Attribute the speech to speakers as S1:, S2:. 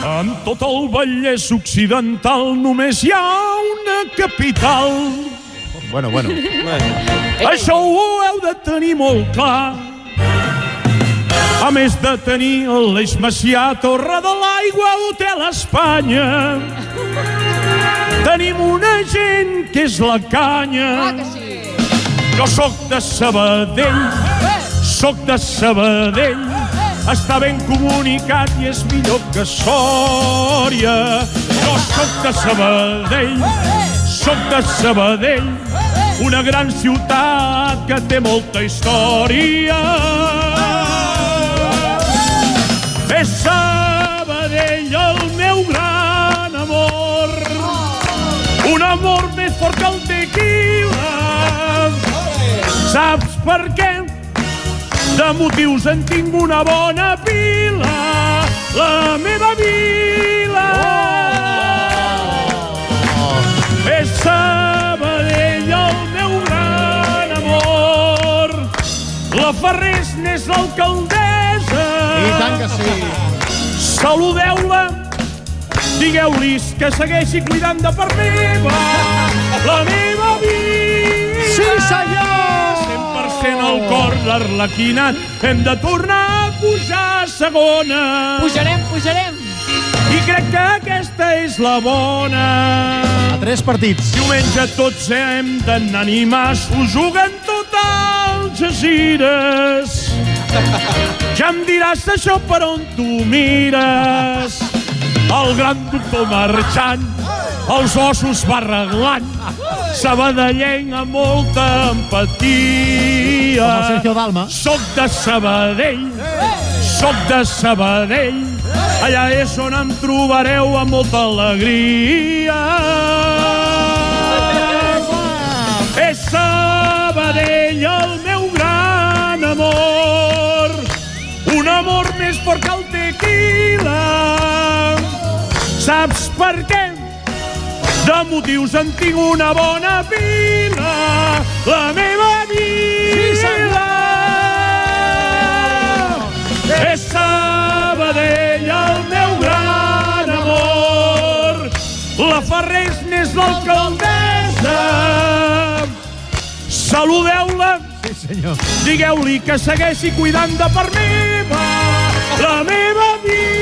S1: En tot el Vallès Occidental només hi ha una capital.
S2: Bueno.
S1: Això ho heu de tenir molt clar. A més de tenir l'Eix Macià, Torre de l'Aigua, Hotel Espanya, tenim una gent que és la canya. Jo soc de Sabadell, està ben comunicat i és millor que Sòria. Jo soc de Sabadell, una gran ciutat que té molta història. És Sabadell el meu gran amor, un amor més fort que el tequila. Saps per què? De motius en tinc una bona pila, la meva vila. És Sabadell el meu gran amor, la Ferrés n'és l'alcaldessa.
S2: I tant que sí.
S1: Saludeu-la, digueu-li que segueixi cuidant de part meva, la meva vida.
S2: Sí, senyor!
S1: 100% al cor l'Arlequinat, hem de tornar a pujar a segona.
S3: Pujarem.
S1: I crec que aquesta és la bona.
S2: A 3 partits.
S1: Diumenge tots hem d'anar a animar, s'ho juguen tot al Algesires. Ja em diràs això per on tu mires. El gran doctor marxant, els ossos va arreglant, sabadellenc amb molta empatia.
S2: Com el Sergio Dalma.
S1: Soc de Sabadell, allà és on em trobareu amb molta alegria. És Sabadell el meu gran amor, un amor més fort que el tequila. Saps per què? De motius en tinc una bona pila, la meva vila. És Sabadell el meu gran amor, la Ferrés n'és l'alcaldessa. Saludeu-la,
S2: Sí, senyor.
S1: digueu-li que segueixi cuidant de part meva, la meva vida.